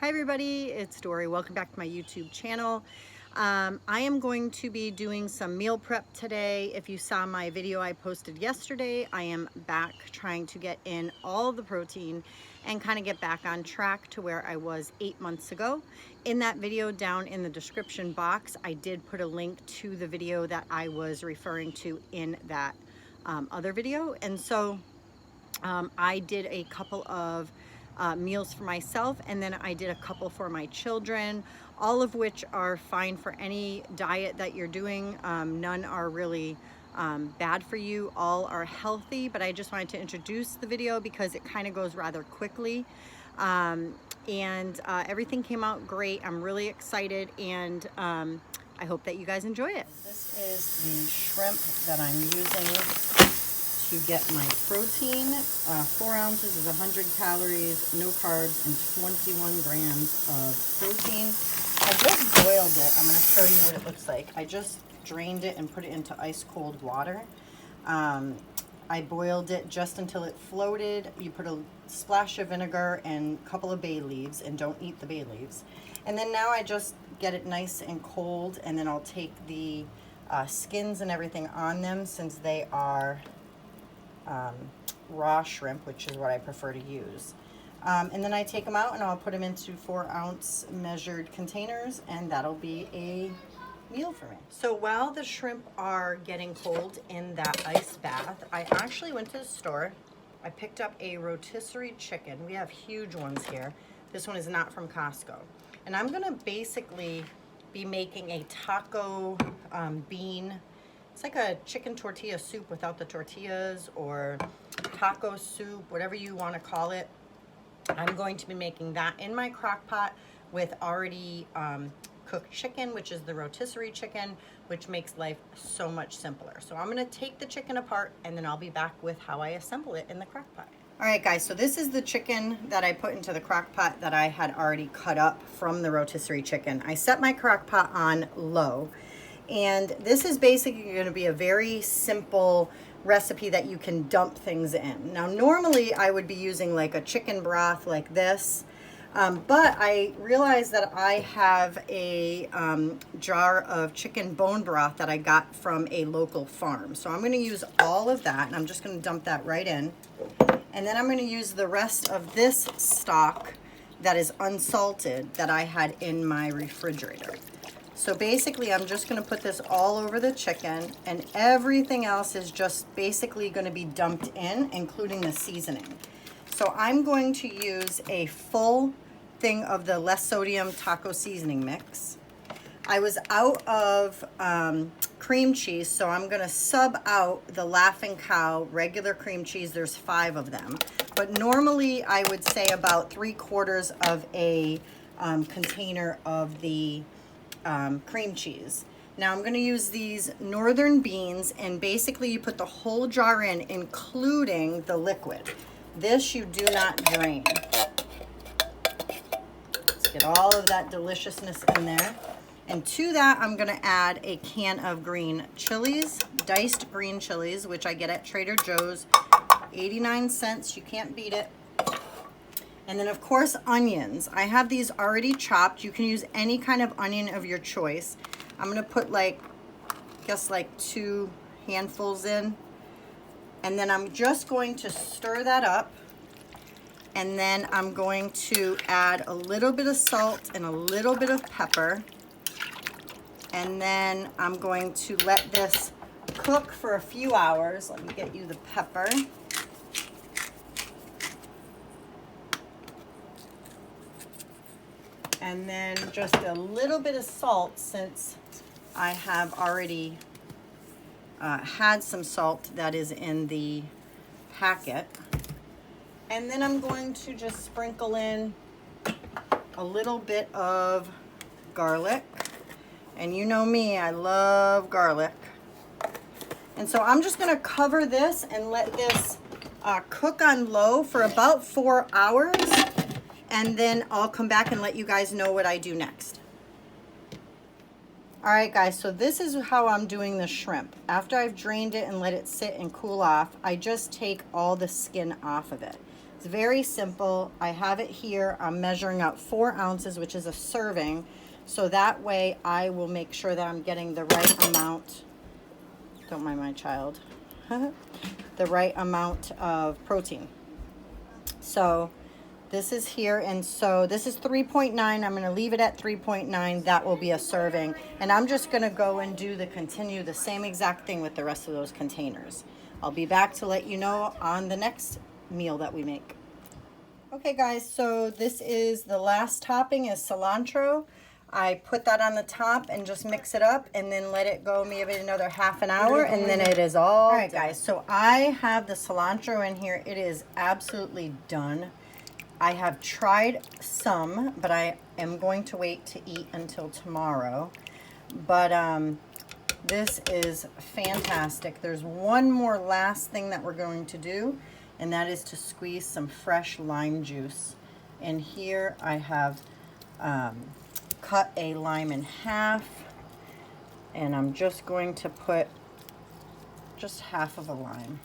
Hi everybody, it's Dory. Welcome back to my YouTube channel. I am going to be doing some meal prep today. If you saw my video I posted yesterday, I am back trying to get in all the protein and kind of get back on track to where I was 8 months ago. In that video down in the description box, I did put a link to the video that I was referring to in that other video. And so I did a couple of meals for myself, and then I did a couple for my children, all of which are fine for any diet that you're doing. None are really bad for you. All are healthy, but I just wanted to introduce the video because it kind of goes rather quickly. Everything came out great. I'm really excited, and I hope that you guys enjoy it. This is the shrimp that I'm using to get my protein. 4 ounces is 100 calories, no carbs, and 21 grams of protein. I just boiled it. I'm going to show you what it looks like. I just drained it and put it into ice cold water. I boiled it just until it floated. You put a splash of vinegar and a couple of bay leaves, and don't eat the bay leaves. And then now I just get it nice and cold, and then I'll take the skins and everything on them, since they are raw shrimp, which is what I prefer to use. And then I take them out and I'll put them into 4-ounce measured containers, and that'll be a meal for me. So while the shrimp are getting cold in that ice bath, I actually went to the store. I picked up a rotisserie chicken. We have huge ones here. This one is not from Costco. And I'm gonna basically be making a taco bean. It's like a chicken tortilla soup without the tortillas, or taco soup, whatever you want to call it. I'm going to be making that in my crock pot with already cooked chicken, which is the rotisserie chicken, which makes life so much simpler. So I'm going to take the chicken apart, and then I'll be back with how I assemble it in the crock pot. All right, guys, so this is the chicken that I put into the crock pot that I had already cut up from the rotisserie chicken. I set my crock pot on low. And this is basically going to be a very simple recipe that you can dump things in. Now, normally I would be using like a chicken broth like this, but I realized that I have a jar of chicken bone broth that I got from a local farm. So I'm going to use all of that, and I'm just going to dump that right in. And then I'm going to use the rest of this stock that is unsalted that I had in my refrigerator. So basically, I'm just going to put this all over the chicken, and everything else is just basically going to be dumped in, including the seasoning. So I'm going to use a full thing of the less sodium taco seasoning mix. I was out of cream cheese, so I'm going to sub out the Laughing Cow regular cream cheese. There's 5 of them. But normally, I would say about 3/4 of a container of the cream cheese. Now I'm going to use these northern beans, and basically you put the whole jar in, including the liquid. This you do not drain. Let's get all of that deliciousness in there. And to that, I'm going to add a can of green chilies, diced green chilies, which I get at Trader Joe's, 89 cents. You can't beat it. And then, of course, onions. I have these already chopped. You can use any kind of onion of your choice. I'm going to put like 2 handfuls in. And then I'm just going to stir that up. And then I'm going to add a little bit of salt and a little bit of pepper. And then I'm going to let this cook for a few hours. Let me get you the pepper. And then just a little bit of salt, since I have already had some salt that is in the packet. And then I'm going to just sprinkle in a little bit of garlic. And you know me, I love garlic. And so I'm just going to cover this and let this cook on low for about 4 hours. And then I'll come back and let you guys know what I do next. All right, guys, so this is how I'm doing the shrimp. After I've drained it and let it sit and cool off, I just take all the skin off of it. It's very simple. I have it here. I'm measuring out 4 ounces, which is a serving. So that way I will make sure that I'm getting the right amount. Don't mind my child. The right amount of protein. So this is here, and so this is 3.9. I'm going to leave it at 3.9. That will be a serving. And I'm just going to go and continue the same exact thing with the rest of those containers. I'll be back to let you know on the next meal that we make. Okay guys, so this is the last topping is cilantro. I put that on the top and just mix it up and then let it go maybe another half an hour, and then it is all right done. Guys, so I have the cilantro in here. It is absolutely done. I have tried some, but I am going to wait to eat until tomorrow. But this is fantastic. There's one more last thing that we're going to do, and that is to squeeze some fresh lime juice. And here I have cut a lime in half, and I'm just going to put just half of a lime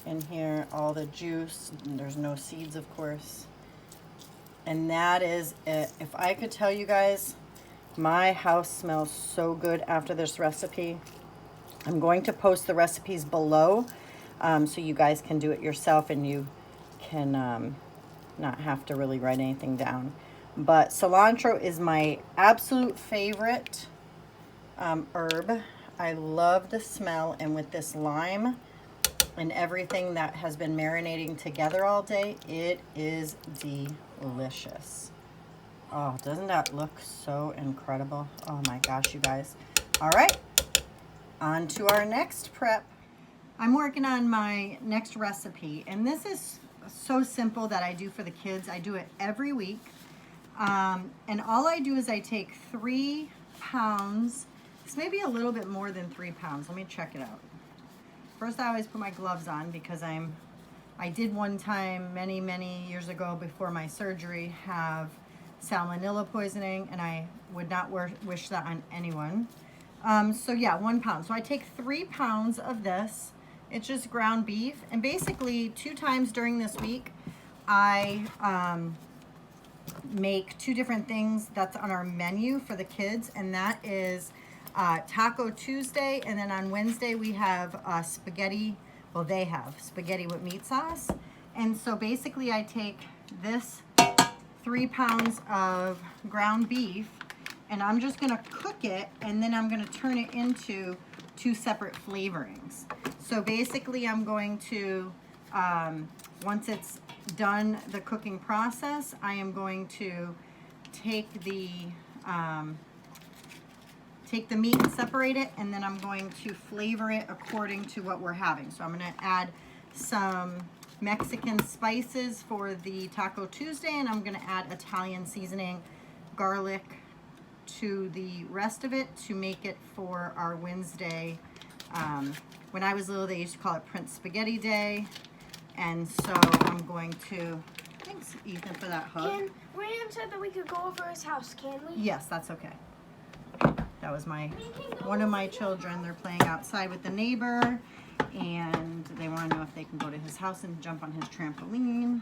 in here, all the juice. There's no seeds, of course. And that is it. If I could tell you guys, my house smells so good after this recipe. I'm going to post the recipes below so you guys can do it yourself, and you can not have to really write anything down. But cilantro is my absolute favorite herb. I love the smell, and with this lime and everything that has been marinating together all day, it is delicious. Oh, doesn't that look so incredible? Oh my gosh, you guys. All right, on to our next prep. I'm working on my next recipe, and this is so simple that I do for the kids. I do it every week. And all I do is I take 3 pounds. This may be a little bit more than 3 pounds. Let me check it out. First, I always put my gloves on because I did one time many years ago before my surgery have salmonella poisoning, and I would not wish that on anyone. So yeah, 1 pound. So I take 3 pounds of this. It's just ground beef, and basically 2 times during this week, I make 2 different things that's on our menu for the kids, and that is Taco Tuesday, and then on Wednesday we have spaghetti. Well, they have spaghetti with meat sauce. And so basically I take this 3 pounds of ground beef, and I'm just gonna cook it, and then I'm gonna turn it into 2 separate flavorings. So basically I'm going to, once it's done the cooking process, I am going to take the meat and separate it, and then I'm going to flavor it according to what we're having. So I'm going to add some Mexican spices for the Taco Tuesday, and I'm going to add Italian seasoning, garlic to the rest of it to make it for our Wednesday. When I was little, they used to call it Prince Spaghetti Day. And so I'm going to, thanks Ethan for that hug. Ryan said that we could go over his house, can we? Yes, that's okay. That was one of my children. They're playing outside with the neighbor, and they want to know if they can go to his house and jump on his trampoline.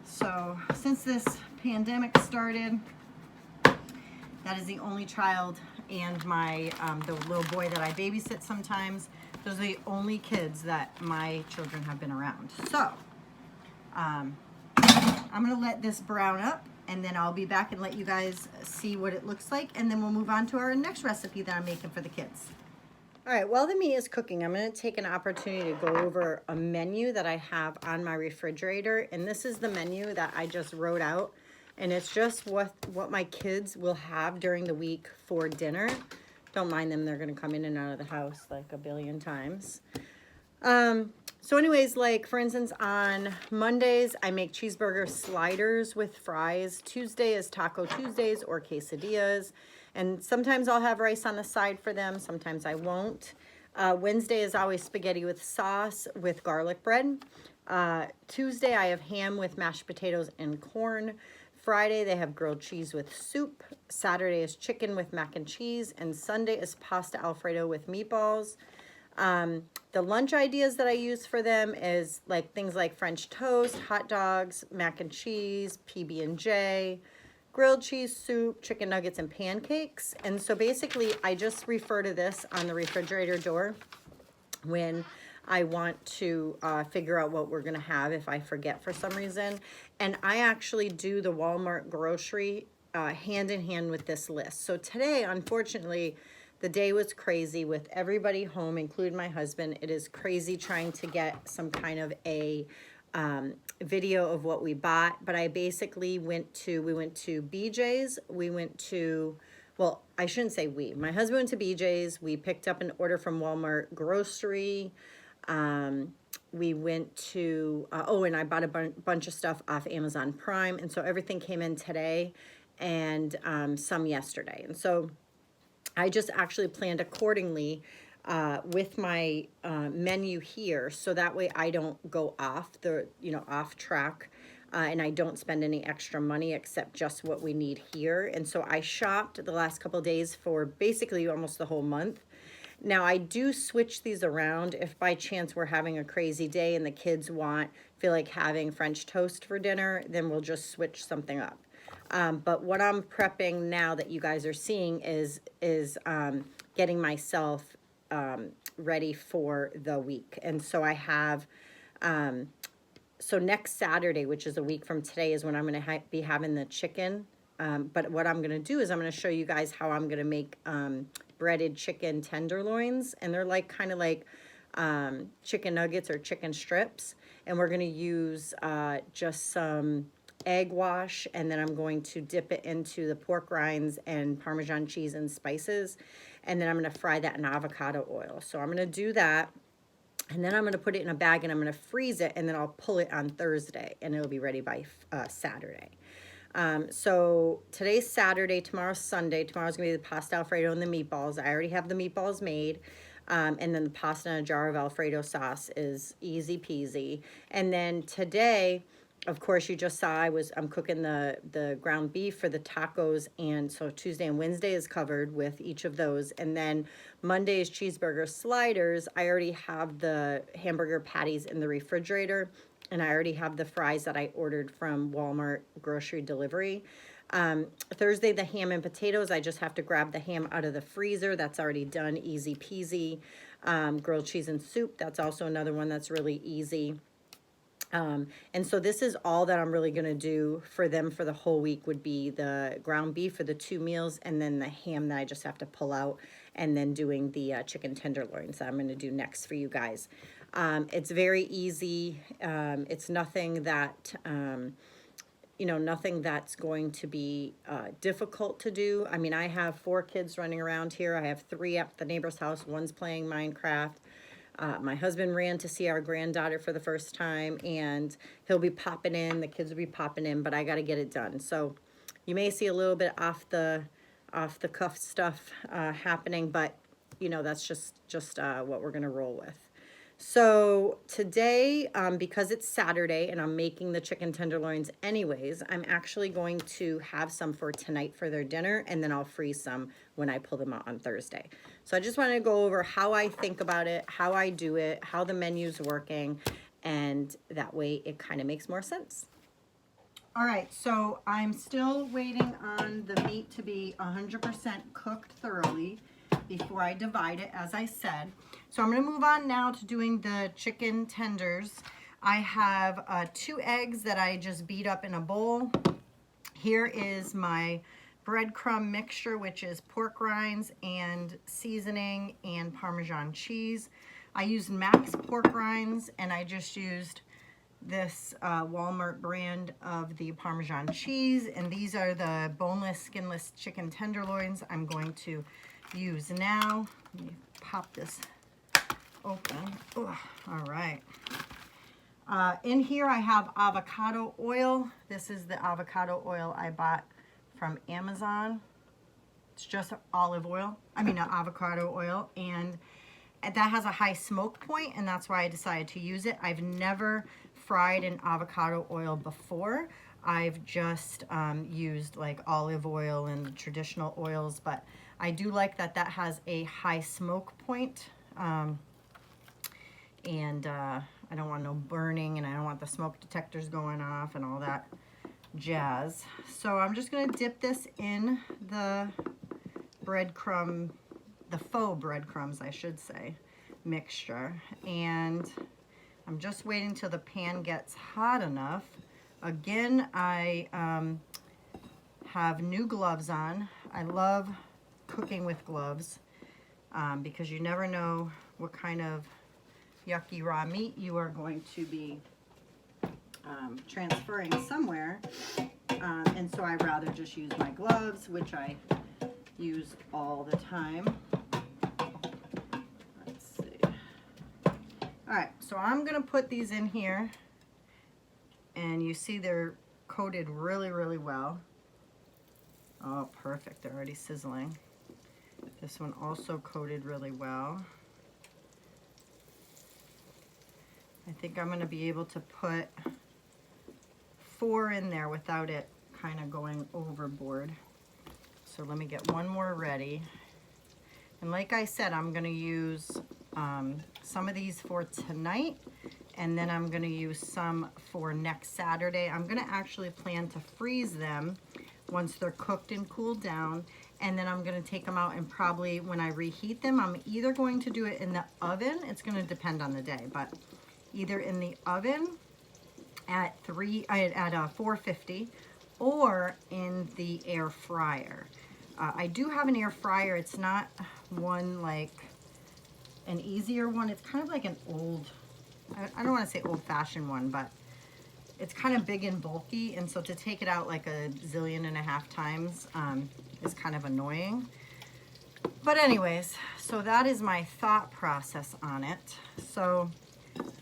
So since this pandemic started, that is the only child, and my the little boy that I babysit sometimes. Those are the only kids that my children have been around. So I'm gonna let this brown up, and then I'll be back and let you guys see what it looks like, and then we'll move on to our next recipe that I'm making for the kids. All right, while the meat is cooking, I'm gonna take an opportunity to go over a menu that I have on my refrigerator, and this is the menu that I just wrote out, and it's just what my kids will have during the week for dinner. Don't mind them, they're gonna come in and out of the house like a billion times. So anyways, like for instance, on Mondays, I make cheeseburger sliders with fries. Tuesday is Taco Tuesdays or quesadillas. And sometimes I'll have rice on the side for them, sometimes I won't. Wednesday is always spaghetti with sauce with garlic bread. Tuesday, I have ham with mashed potatoes and corn. Friday, they have grilled cheese with soup. Saturday is chicken with mac and cheese. And Sunday is pasta Alfredo with meatballs. The lunch ideas that I use for them is like things like French toast, hot dogs, mac and cheese, PB&J, grilled cheese soup, chicken nuggets, and pancakes. And so basically I just refer to this on the refrigerator door when I want to figure out what we're gonna have if I forget for some reason. And I actually do the Walmart grocery hand in hand with this list. So today, unfortunately, the day was crazy with everybody home, including my husband. It is crazy trying to get some kind of a video of what we bought. But I basically we went to BJ's, well, I shouldn't say we. My husband went to BJ's. We picked up an order from Walmart grocery. We went to, and I bought a bunch of stuff off Amazon Prime. And so everything came in today and some yesterday. And so I just actually planned accordingly with my menu here. So that way I don't go off off track. And I don't spend any extra money except just what we need here. And so I shopped the last couple of days for basically almost the whole month. Now I do switch these around if by chance we're having a crazy day and the kids feel like having French toast for dinner, then we'll just switch something up. But what I'm prepping now that you guys are seeing is getting myself ready for the week. And so I have, so next Saturday, which is a week from today, is when I'm going to be having the chicken. But what I'm going to do is I'm going to show you guys how I'm going to make breaded chicken tenderloins. And they're like kind of like chicken nuggets or chicken strips. And we're going to use just some egg wash, and then I'm going to dip it into the pork rinds and Parmesan cheese and spices. And then I'm going to fry that in avocado oil. So I'm going to do that. And then I'm going to put it in a bag and I'm going to freeze it, and then I'll pull it on Thursday and it'll be ready by Saturday. So today's Saturday, tomorrow's Sunday. Tomorrow's going to be the pasta Alfredo and the meatballs. I already have the meatballs made. And then the pasta in a jar of Alfredo sauce is easy peasy. And then today, of course, you just saw I'm cooking the ground beef for the tacos, and so Tuesday and Wednesday is covered with each of those. And then Monday's cheeseburger sliders, I already have the hamburger patties in the refrigerator, and I already have the fries that I ordered from Walmart grocery delivery. Thursday, the ham and potatoes, I just have to grab the ham out of the freezer. That's already done, easy peasy. Grilled cheese and soup, that's also another one that's really easy. And so this is all that I'm really going to do for them for the whole week would be the ground beef for the 2 meals, and then the ham that I just have to pull out, and then doing the chicken tenderloins that I'm going to do next for you guys. It's very easy. It's nothing that, nothing that's going to be difficult to do. I mean, I have 4 kids running around here. I have 3 at the neighbor's house. One's playing Minecraft. My husband ran to see our granddaughter for the first time, and he'll be popping in. The kids will be popping in, but I got to get it done. So you may see a little bit off the cuff stuff happening, but that's just what we're gonna roll with. So today, because it's Saturday and I'm making the chicken tenderloins anyways, I'm actually going to have some for tonight for their dinner, and then I'll freeze some when I pull them out on Thursday. So I just wanted to go over how I think about it, how I do it, how the menu's working, and that way it kind of makes more sense. All right, so I'm still waiting on the meat to be 100% cooked thoroughly before I divide it, as I said. So I'm going to move on now to doing the chicken tenders. I have 2 eggs that I just beat up in a bowl. Here is my breadcrumb mixture, which is pork rinds and seasoning and Parmesan cheese. I used Max pork rinds, and I just used this Walmart brand of the Parmesan cheese, and these are the boneless, skinless chicken tenderloins I'm going to use now. Let me pop this open. Ugh, all right. In here I have avocado oil. This is the avocado oil I bought from Amazon. It's just avocado oil, and that has a high smoke point, and that's why I decided to use it. I've never fried in avocado oil before. I've just used like olive oil and traditional oils, but I do like that has a high smoke point. and I don't want no burning, and I don't want the smoke detectors going off and all that jazz. So I'm just gonna dip this in the breadcrumb, the faux breadcrumbs, I should say, mixture. And I'm just waiting till the pan gets hot enough. Again, I have new gloves on. I love cooking with gloves because you never know what kind of yucky raw meat you are going to be transferring somewhere. And so I rather just use my gloves, which I use all the time. Let's see. All right, so I'm gonna put these in here, and you see they're coated really, really well. Oh, perfect, they're already sizzling. This one also coated really well. I think I'm gonna be able to put 4 in there without it kind of going overboard. So let me get one more ready. And like I said, I'm gonna use some of these for tonight, and then I'm gonna use some for next Saturday. I'm gonna actually plan to freeze them once they're cooked and cooled down, and then I'm gonna take them out, and probably when I reheat them, I'm either going to do it in the oven, it's gonna depend on the day, but either in the oven at 450 or in the air fryer. I do have an air fryer. It's not one like an easier one. It's kind of like an old, I don't want to say old-fashioned one, but it's kind of big and bulky, and so to take it out like a zillion and a half times is kind of annoying. But anyways, so that is my thought process on it. So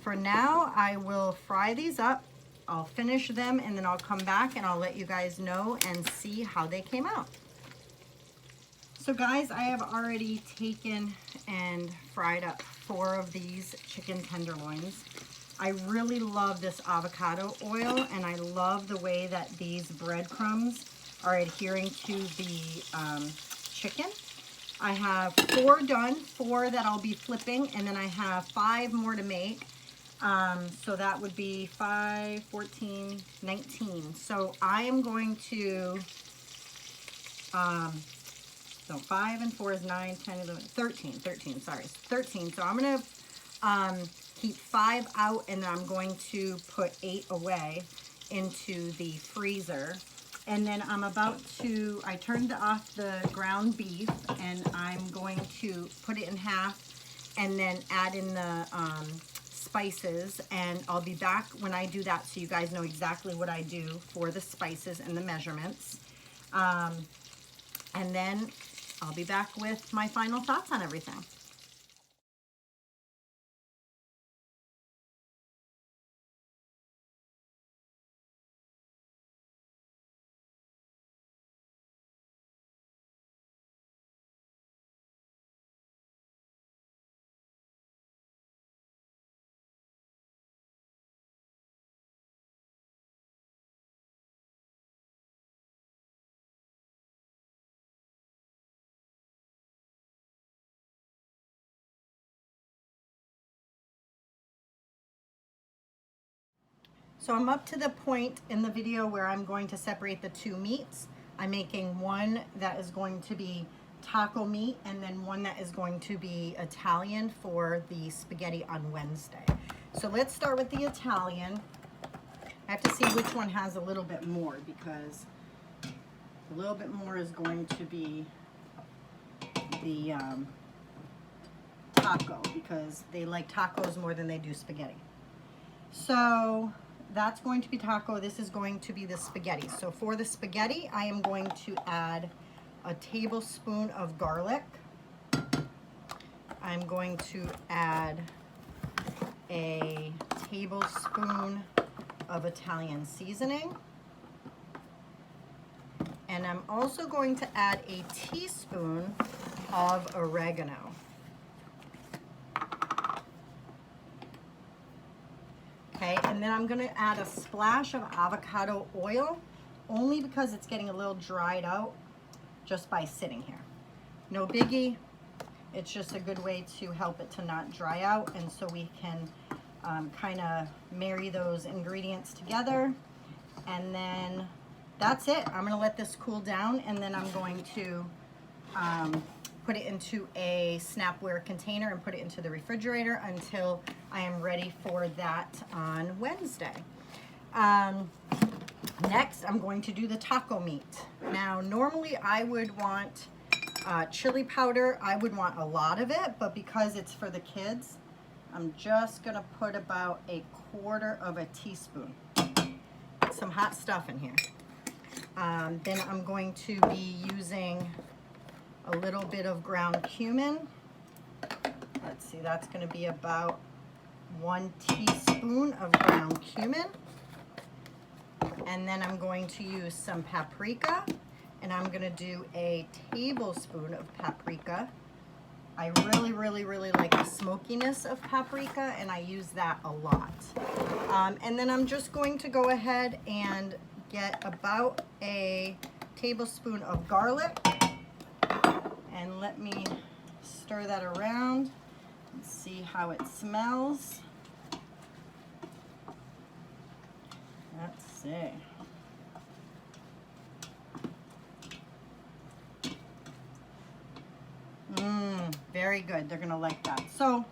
for now, I will fry these up. I'll finish them, and then I'll come back and I'll let you guys know and see how they came out. So guys, I have already taken and fried up 4 of these chicken tenderloins. I really love this avocado oil, and I love the way that these breadcrumbs are adhering to the chicken. I have 4 done, 4 that I'll be flipping, and then I have 5 more to make. So that would be 5, 14, 19. So I am going to, so 5 and 4 is 9, 10, 11, 13, sorry, 13. So I'm going to keep 5 out, and then I'm going to put 8 away into the freezer. And then I'm about to, I turned off the ground beef, and I'm going to put it in half and then add in the spices, and I'll be back when I do that so you guys know exactly what I do for the spices and the measurements. And then I'll be back with my final thoughts on everything. So I'm up to the point in the video where I'm going to separate the 2 meats. I'm making one that is going to be taco meat, and then one that is going to be Italian for the spaghetti on Wednesday. So let's start with the Italian. I have to see which one has a little bit more, because a little bit more is going to be the taco, because they like tacos more than they do spaghetti. So that's going to be taco. This is going to be the spaghetti. So for the spaghetti, I am going to add a tablespoon of garlic. I'm going to add a tablespoon of Italian seasoning. And I'm also going to add a teaspoon of oregano. Okay, and then I'm going to add a splash of avocado oil, only because it's getting a little dried out just by sitting here. No biggie. It's just a good way to help it to not dry out, and so we can kind of marry those ingredients together. And then that's it. I'm going to let this cool down, and then I'm going to put it into a Snapware container and put it into the refrigerator until I am ready for that on Wednesday. Next, I'm going to do the taco meat. Now, normally I would want chili powder. I would want a lot of it, but because it's for the kids, I'm just gonna put about 1/4 teaspoon. Some hot stuff in here. Then I'm going to be using a little bit of ground cumin. Let's see, that's gonna be about 1 teaspoon of ground cumin. And then I'm going to use some paprika, and I'm gonna do a tablespoon of paprika. I really, really, really like the smokiness of paprika, and I use that a lot. And then I'm just going to go ahead and get about a tablespoon of garlic, and let me stir that around and see how it smells. Let's see. Very good. They're gonna like that. So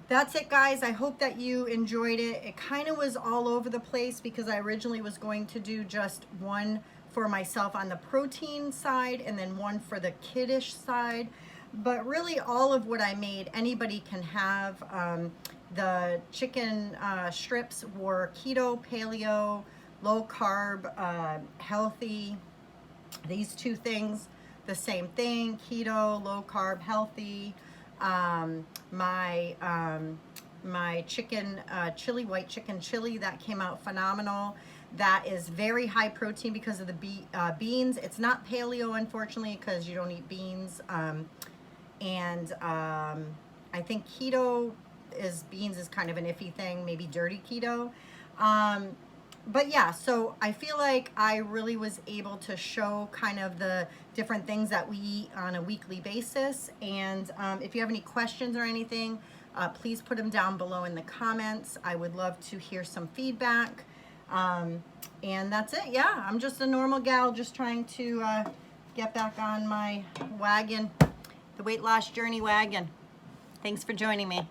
that's it, guys. I hope that you enjoyed it. It kind of was all over the place because I originally was going to do just one for myself on the protein side and then one for the kiddish side. But really all of what I made, anybody can have. The chicken strips were keto, paleo, low carb, healthy. These two things, the same thing, keto, low carb, healthy. My chicken chili, white chicken chili, that came out phenomenal. That is very high protein because of the beans. It's not paleo, unfortunately, because you don't eat beans. I think keto beans is kind of an iffy thing, maybe dirty keto. But yeah, so I feel like I really was able to show kind of the different things that we eat on a weekly basis. And if you have any questions or anything, please put them down below in the comments. I would love to hear some feedback. And that's it. Yeah, I'm just a normal gal just trying to get back on my wagon, the weight loss journey wagon. Thanks for joining me.